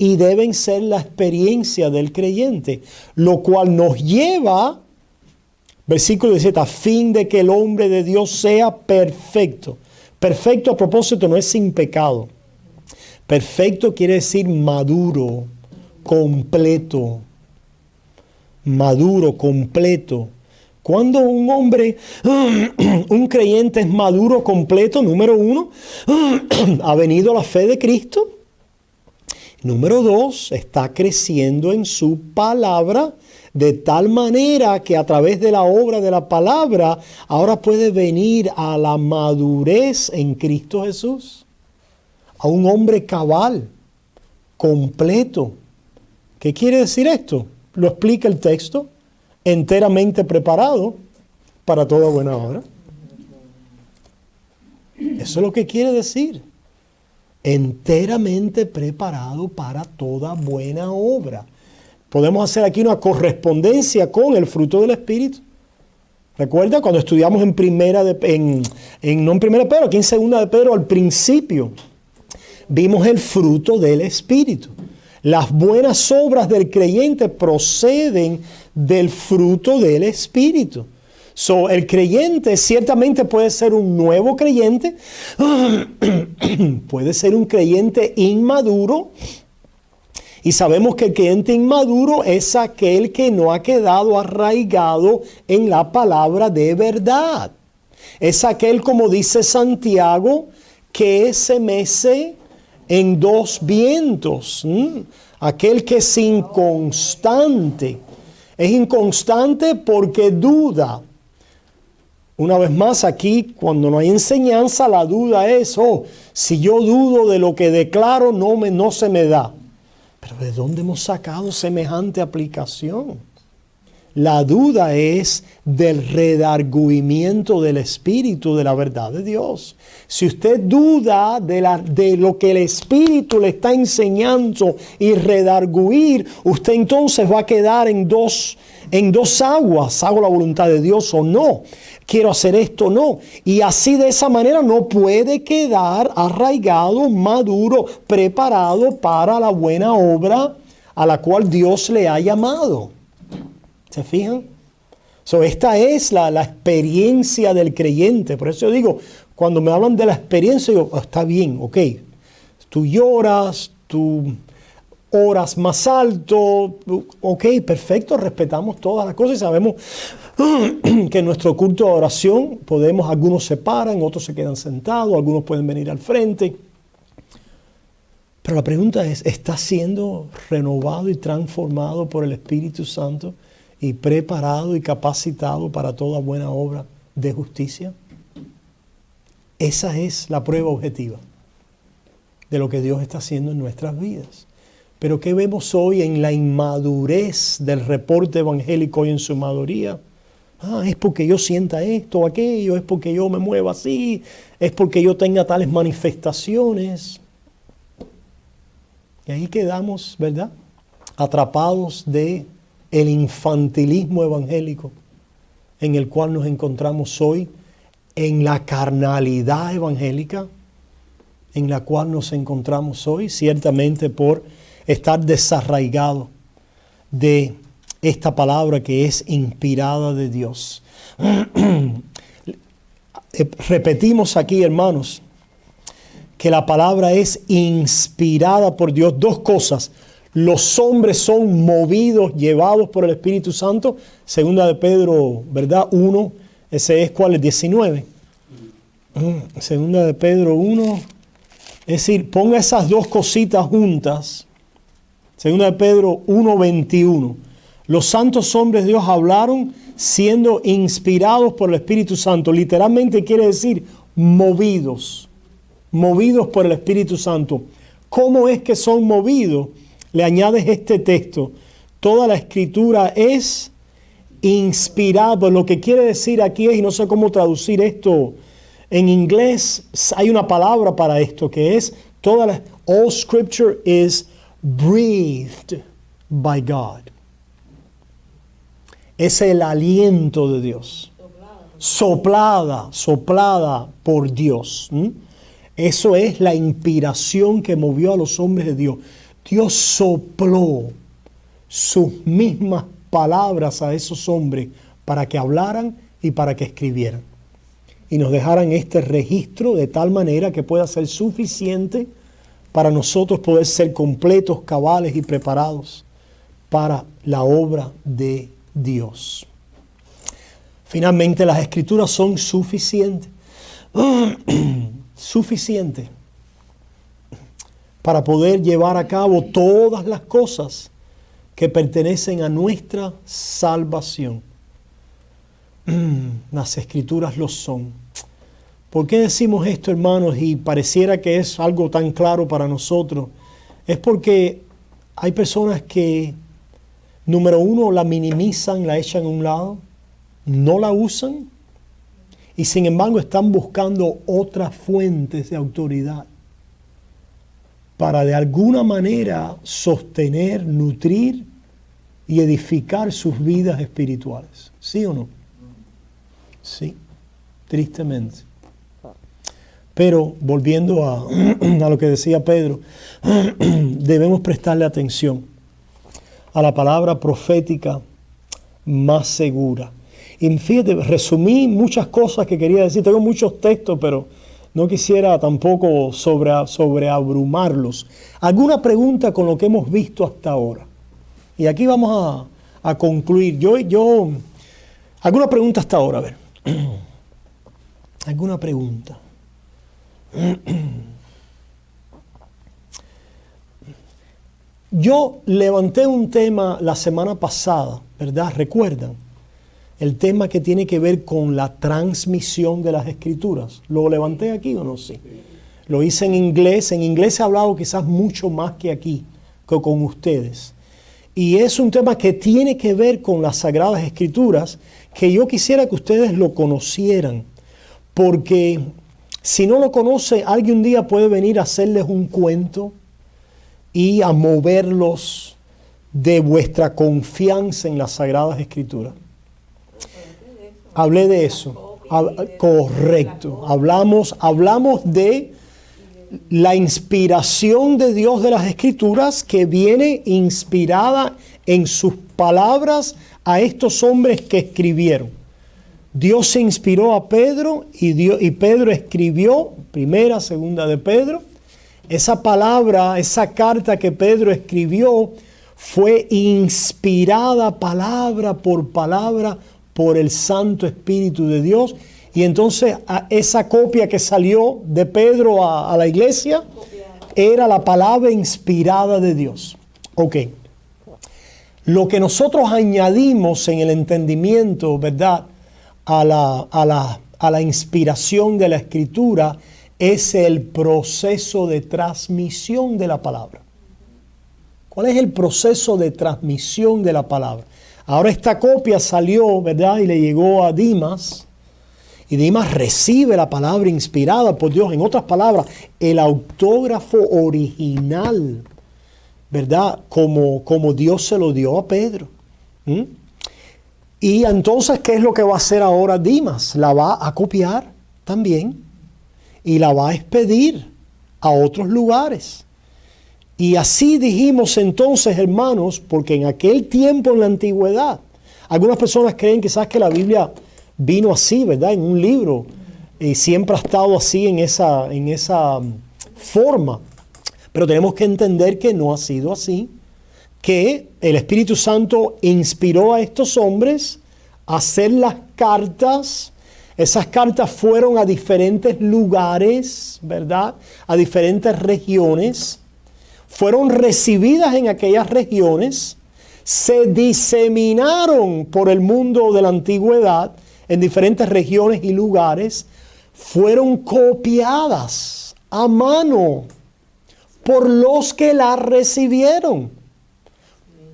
y deben ser la experiencia del creyente, lo cual nos lleva, versículo 17, a fin de que el hombre de Dios sea perfecto. Perfecto, a propósito, no es sin pecado. Perfecto quiere decir maduro, completo. Maduro, completo. Cuando un hombre, un creyente es maduro, completo, número uno, ha venido a la fe de Cristo. Número dos, está creciendo en su palabra de tal manera que a través de la obra de la palabra ahora puede venir a la madurez en Cristo Jesús. A un hombre cabal, completo. ¿Qué quiere decir esto? Lo explica el texto. Enteramente preparado para toda buena obra. Eso es lo que quiere decir. Enteramente preparado para toda buena obra. Podemos hacer aquí una correspondencia con el fruto del Espíritu. Recuerda cuando estudiamos en primera no en primera de Pedro, aquí en segunda de Pedro, al principio vimos el fruto del Espíritu. Las buenas obras del creyente proceden del fruto del Espíritu. El creyente ciertamente puede ser un nuevo creyente, puede ser un creyente inmaduro, y sabemos que el creyente inmaduro es aquel que no ha quedado arraigado en la palabra de verdad. Es aquel, como dice Santiago, que se mece en dos vientos. Aquel que es inconstante. Es inconstante porque duda. Una vez más, aquí, cuando no hay enseñanza, la duda es, si yo dudo de lo que declaro, no se me da. Pero ¿de dónde hemos sacado semejante aplicación? La duda es del redargüimiento del Espíritu de la verdad de Dios. Si usted duda de lo que el Espíritu le está enseñando y redarguir, usted entonces va a quedar en dos aguas. ¿Hago la voluntad de Dios o no? ¿Quiero hacer esto o no? Y así de esa manera no puede quedar arraigado, maduro, preparado para la buena obra a la cual Dios le ha llamado. ¿Se fijan? Esta es la experiencia del creyente. Por eso yo digo, Cuando me hablan de la experiencia, yo, está bien, ok. Tú lloras, tú oras más alto, ok, perfecto, respetamos todas las cosas y sabemos que en nuestro culto de oración algunos se paran, otros se quedan sentados, algunos pueden venir al frente. Pero la pregunta es, ¿estás siendo renovado y transformado por el Espíritu Santo y preparado y capacitado para toda buena obra de justicia? Esa es la prueba objetiva de lo que Dios está haciendo en nuestras vidas. Pero ¿qué vemos hoy en la inmadurez del reporte evangélico y en su mayoría? Es porque yo sienta esto o aquello, es porque yo me mueva así, es porque yo tenga tales manifestaciones. Y ahí quedamos, ¿verdad?, atrapados de el infantilismo evangélico en el cual nos encontramos hoy, en la carnalidad evangélica en la cual nos encontramos hoy, ciertamente por estar desarraigado de esta palabra que es inspirada de Dios. Repetimos aquí, hermanos, que la palabra es inspirada por Dios. Dos cosas: los hombres son movidos, llevados por el Espíritu Santo. Segunda de Pedro, ¿verdad? 1, ese es ¿cuál es? 19. Segunda de Pedro 1. Es decir, ponga esas dos cositas juntas. Segunda de Pedro 1:21. Los santos hombres de Dios hablaron siendo inspirados por el Espíritu Santo. Literalmente quiere decir movidos. Movidos por el Espíritu Santo. ¿Cómo es que son movidos? Le añades este texto. Toda la escritura es inspirada. Lo que quiere decir aquí es, y no sé cómo traducir esto en inglés, hay una palabra para esto que es all scripture is breathed by God. Es el aliento de Dios. Soplada por Dios. Eso es la inspiración que movió a los hombres de Dios. Dios sopló sus mismas palabras a esos hombres para que hablaran y para que escribieran. Y nos dejaran este registro de tal manera que pueda ser suficiente para nosotros poder ser completos, cabales y preparados para la obra de Dios. Finalmente, las Escrituras son suficientes. Suficientes para poder llevar a cabo todas las cosas que pertenecen a nuestra salvación. Las Escrituras lo son. ¿Por qué decimos esto, hermanos? Y pareciera que es algo tan claro para nosotros. Es porque hay personas que, número uno, la minimizan, la echan a un lado, no la usan y sin embargo están buscando otras fuentes de autoridad para de alguna manera sostener, nutrir y edificar sus vidas espirituales. ¿Sí o no? Sí, tristemente. Pero volviendo a lo que decía Pedro, debemos prestarle atención a la palabra profética más segura. Y fíjate, resumí muchas cosas que quería decir. Tengo muchos textos, pero no quisiera tampoco sobreabrumarlos. ¿Alguna pregunta con lo que hemos visto hasta ahora? Y aquí vamos a concluir. ¿Alguna pregunta hasta ahora? A ver. ¿Alguna pregunta? Yo levanté un tema la semana pasada, ¿verdad? ¿Recuerdan? El tema que tiene que ver con la transmisión de las Escrituras. ¿Lo levanté aquí o no? Sí. Lo hice en inglés. En inglés he hablado quizás mucho más que aquí, que con ustedes. Y es un tema que tiene que ver con las Sagradas Escrituras, que yo quisiera que ustedes lo conocieran. Porque si no lo conoce, alguien un día puede venir a hacerles un cuento y a moverlos de vuestra confianza en las Sagradas Escrituras. Hablé de eso. Correcto. Hablamos de la inspiración de Dios de las Escrituras, que viene inspirada en sus palabras a estos hombres que escribieron. Dios se inspiró a Pedro y Pedro escribió, primera, segunda de Pedro. Esa palabra, esa carta que Pedro escribió fue inspirada palabra por el Santo Espíritu de Dios. Y entonces esa copia que salió de Pedro a la iglesia era la palabra inspirada de Dios. Ok. Lo que nosotros añadimos en el entendimiento, ¿verdad?, a la inspiración de la Escritura es el proceso de transmisión de la palabra. ¿Cuál es el proceso de transmisión de la palabra? Ahora esta copia salió, ¿verdad?, y le llegó a Dimas. Y Dimas recibe la palabra inspirada por Dios. En otras palabras, el autógrafo original, ¿verdad?, como Dios se lo dio a Pedro. Y entonces, ¿qué es lo que va a hacer ahora Dimas? La va a copiar también y la va a expedir a otros lugares. Y así dijimos entonces, hermanos, porque en aquel tiempo en la antigüedad, algunas personas creen quizás que la Biblia vino así, ¿verdad?, en un libro, y siempre ha estado así en esa forma. Pero tenemos que entender que no ha sido así, que el Espíritu Santo inspiró a estos hombres a hacer las cartas. Esas cartas fueron a diferentes lugares, ¿verdad?, a diferentes regiones. Fueron recibidas en aquellas regiones, se diseminaron por el mundo de la antigüedad en diferentes regiones y lugares, fueron copiadas a mano por los que las recibieron.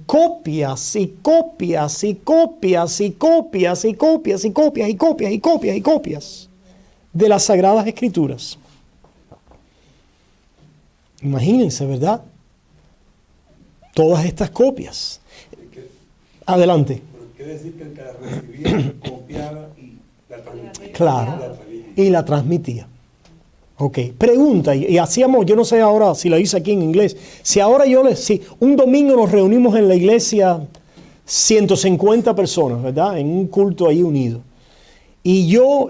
Copias y copias y copias y copias y copias y copias y copias y copias y copias de las Sagradas Escrituras. Imagínense, ¿verdad? Todas estas copias. Adelante. Quiere decir que el que la recibía copiaba y la transmitía. Claro, y la transmitía. Ok, pregunta, y hacíamos, yo no sé ahora si la hice aquí en inglés, si un domingo nos reunimos en la iglesia 150 personas, ¿verdad?, en un culto ahí unido, y yo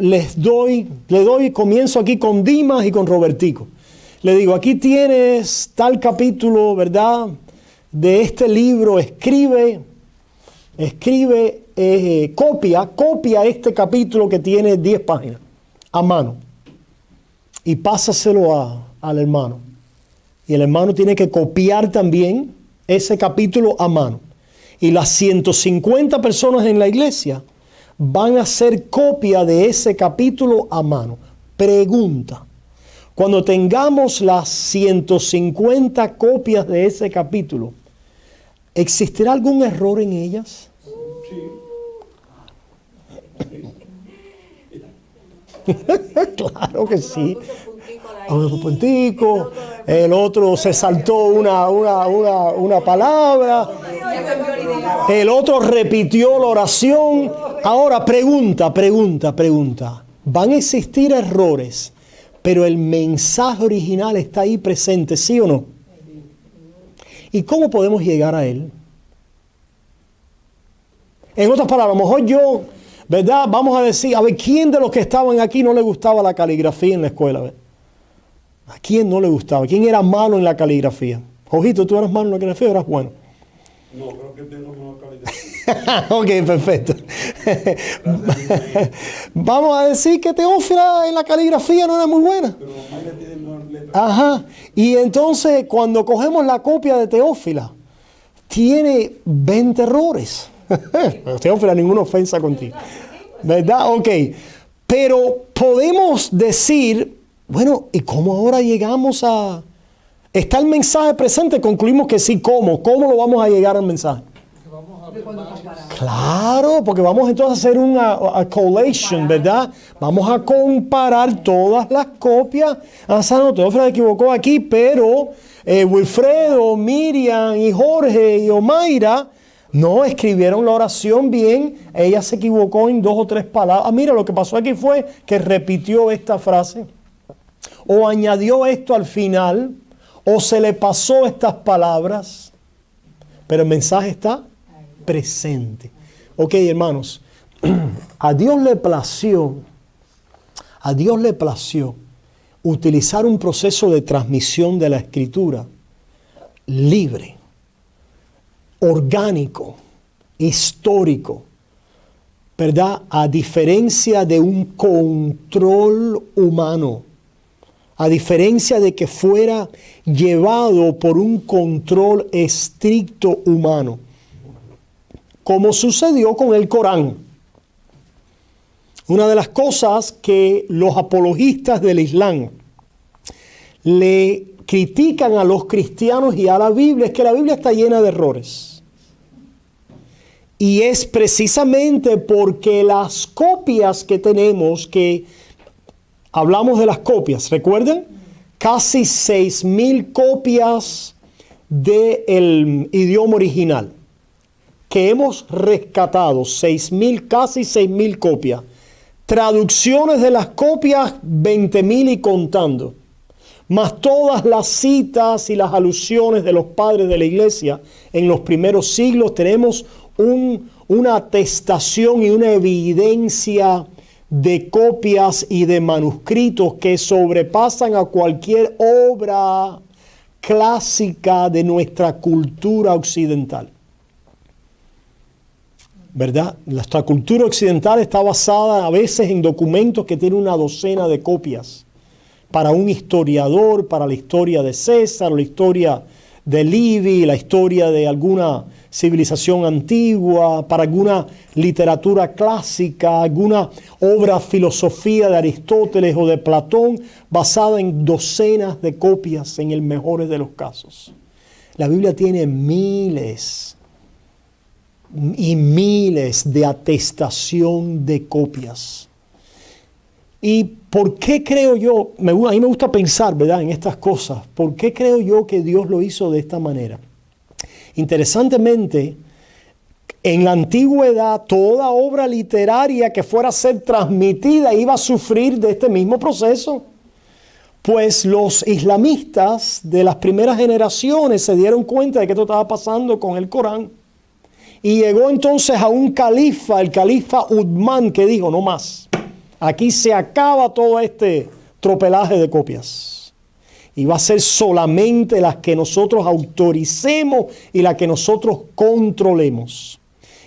comienzo aquí con Dimas y con Robertico, le digo, aquí tienes tal capítulo, ¿verdad?, de este libro, copia este capítulo que tiene 10 páginas, a mano. Y pásaselo al hermano. Y el hermano tiene que copiar también ese capítulo a mano. Y las 150 personas en la iglesia van a hacer copia de ese capítulo a mano. Pregunta. Cuando tengamos las 150 copias de ese capítulo, ¿existirá algún error en ellas? Claro que sí. Un puntico, el otro se saltó una palabra, el otro repitió la oración. Ahora pregunta. ¿Van a existir errores, pero el mensaje original está ahí presente, sí o no? ¿Y cómo podemos llegar a él? En otras palabras, a lo mejor yo, ¿verdad?, vamos a decir, a ver, ¿quién de los que estaban aquí no le gustaba la caligrafía en la escuela? ¿A quién no le gustaba? ¿Quién era malo en la caligrafía? Ojito, ¿tú eras malo en la caligrafía o eras bueno? No, creo que tengo una caligrafía. Ok, perfecto. Vamos a decir que Teófila en la caligrafía no era muy buena. Pero Mayra tiene mejor letra. Ajá. Y entonces, cuando cogemos la copia de Teófila, tiene 20 errores. Teófila, ninguna ofensa contigo, ¿verdad? Ok, pero podemos decir, bueno, ¿y cómo ahora llegamos a...? ¿Está el mensaje presente? Concluimos que sí, ¿cómo? ¿Cómo lo vamos a llegar al mensaje? Claro, porque vamos entonces a hacer una collation, ¿verdad? Vamos a comparar todas las copias. No, Teófila se equivocó aquí, pero Wilfredo, Miriam y Jorge y Omaira no escribieron la oración bien. Ella se equivocó en 2 o 3 palabras. Mira, lo que pasó aquí fue que repitió esta frase, o añadió esto al final, o se le pasó estas palabras, pero el mensaje está presente. Ok, hermanos, a Dios le plació utilizar un proceso de transmisión de la Escritura libre, orgánico, histórico, ¿verdad? A diferencia de un control humano, a diferencia de que fuera llevado por un control estricto humano, como sucedió con el Corán. Una de las cosas que los apologistas del Islam le critican a los cristianos y a la Biblia es que la Biblia está llena de errores. Y es precisamente porque las copias que tenemos, que hablamos de las copias, ¿recuerdan? Casi 6.000 copias del idioma original que hemos rescatado, 6.000, casi 6.000 copias. Traducciones de las copias, 20.000 y contando. Más todas las citas y las alusiones de los padres de la iglesia en los primeros siglos, tenemos una atestación y una evidencia de copias y de manuscritos que sobrepasan a cualquier obra clásica de nuestra cultura occidental. ¿Verdad? Nuestra cultura occidental está basada a veces en documentos que tienen una docena de copias. Para un historiador, para la historia de César, la historia de Livy, la historia de alguna civilización antigua, para alguna literatura clásica, alguna obra filosofía de Aristóteles o de Platón, basada en docenas de copias en el mejor de los casos. La Biblia tiene miles y miles de atestación de copias. ¿Y por qué creo yo? A mí me gusta pensar, ¿verdad?, en estas cosas. ¿Por qué creo yo que Dios lo hizo de esta manera? Interesantemente, en la antigüedad, toda obra literaria que fuera a ser transmitida iba a sufrir de este mismo proceso. Pues los islamistas de las primeras generaciones se dieron cuenta de que esto estaba pasando con el Corán. Y llegó entonces a un califa, el califa Uthman, que dijo, no más. Aquí se acaba todo este tropelaje de copias. Y va a ser solamente las que nosotros autoricemos y las que nosotros controlemos.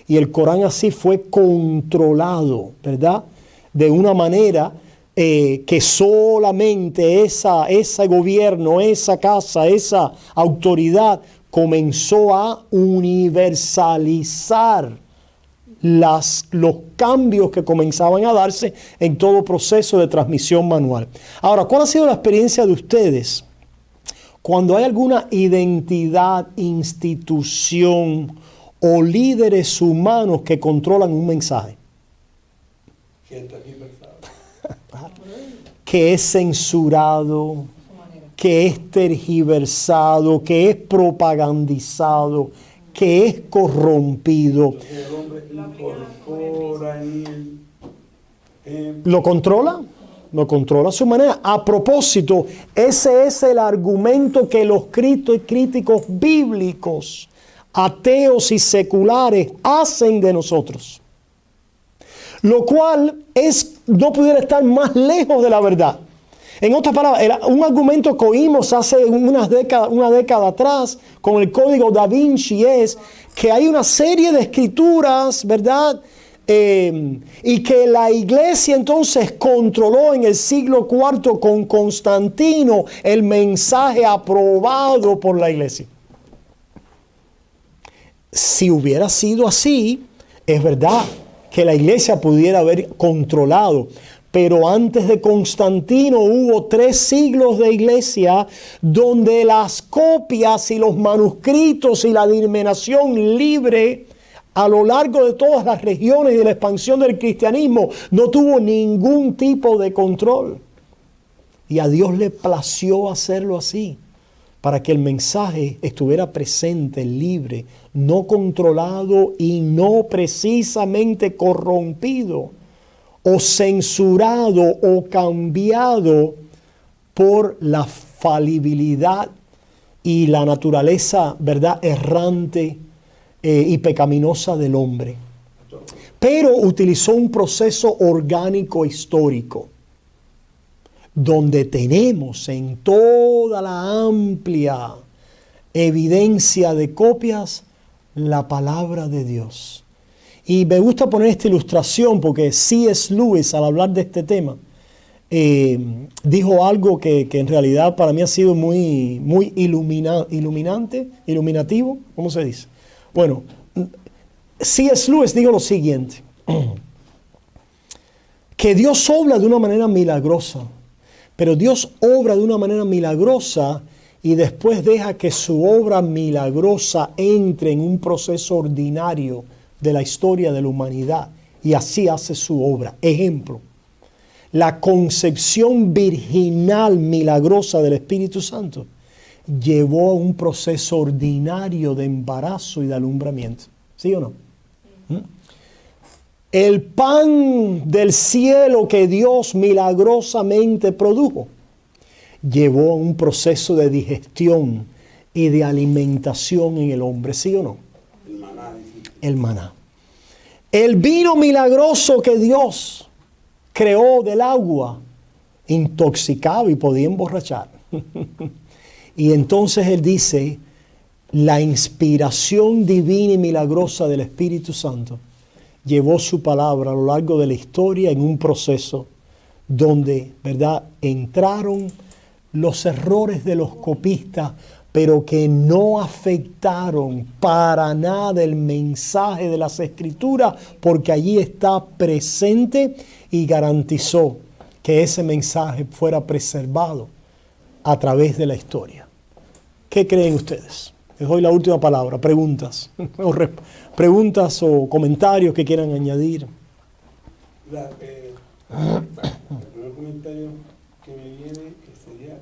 Y el Corán así fue controlado, ¿verdad? De una manera que solamente ese gobierno, esa casa, esa autoridad comenzó a universalizar los cambios que comenzaban a darse en todo proceso de transmisión manual. Ahora, ¿cuál ha sido la experiencia de ustedes cuando hay alguna identidad, institución o líderes humanos que controlan un mensaje? Que es censurado, que es tergiversado, que es propagandizado, que es corrompido. ¿Lo controla? Lo controla a su manera. A propósito, ese es el argumento que los críticos bíblicos, ateos y seculares hacen de nosotros. Lo cual no pudiera estar más lejos de la verdad. En otras palabras, un argumento que oímos hace una década atrás con el Código Da Vinci es que hay una serie de escrituras, ¿verdad? Y que la iglesia entonces controló en el siglo IV con Constantino el mensaje aprobado por la iglesia. Si hubiera sido así, es verdad que la iglesia pudiera haber controlado. Pero antes de Constantino hubo 3 siglos de iglesia donde las copias y los manuscritos y la disseminación libre a lo largo de todas las regiones y de la expansión del cristianismo no tuvo ningún tipo de control. Y a Dios le plació hacerlo así, para que el mensaje estuviera presente, libre, no controlado y no precisamente corrompido o censurado o cambiado por la falibilidad y la naturaleza, ¿verdad?, errante y pecaminosa del hombre. pero utilizó un proceso orgánico histórico, donde tenemos en toda la amplia evidencia de copias la palabra de Dios. Y me gusta poner esta ilustración porque C.S. Lewis, al hablar de este tema, dijo algo que en realidad para mí ha sido muy iluminativo. ¿Cómo se dice? Bueno, C.S. Lewis dijo lo siguiente, que Dios obra de una manera milagrosa, pero Dios obra de una manera milagrosa y después deja que su obra milagrosa entre en un proceso ordinario de la historia de la humanidad, y así hace su obra. Ejemplo, la concepción virginal milagrosa del Espíritu Santo llevó a un proceso ordinario de embarazo y de alumbramiento. ¿Sí o no? El pan del cielo que Dios milagrosamente produjo llevó a un proceso de digestión y de alimentación en el hombre. ¿Sí o no? El maná. El maná. El vino milagroso que Dios creó del agua intoxicaba y podía emborrachar. Y entonces Él dice, la inspiración divina y milagrosa del Espíritu Santo llevó su palabra a lo largo de la historia en un proceso donde, ¿verdad?, entraron los errores de los copistas, pero que no afectaron para nada el mensaje de las Escrituras, porque allí está presente y garantizó que ese mensaje fuera preservado a través de la historia. ¿Qué creen ustedes? Les doy la última palabra. Preguntas. Preguntas o comentarios que quieran añadir. El primer comentario que me viene sería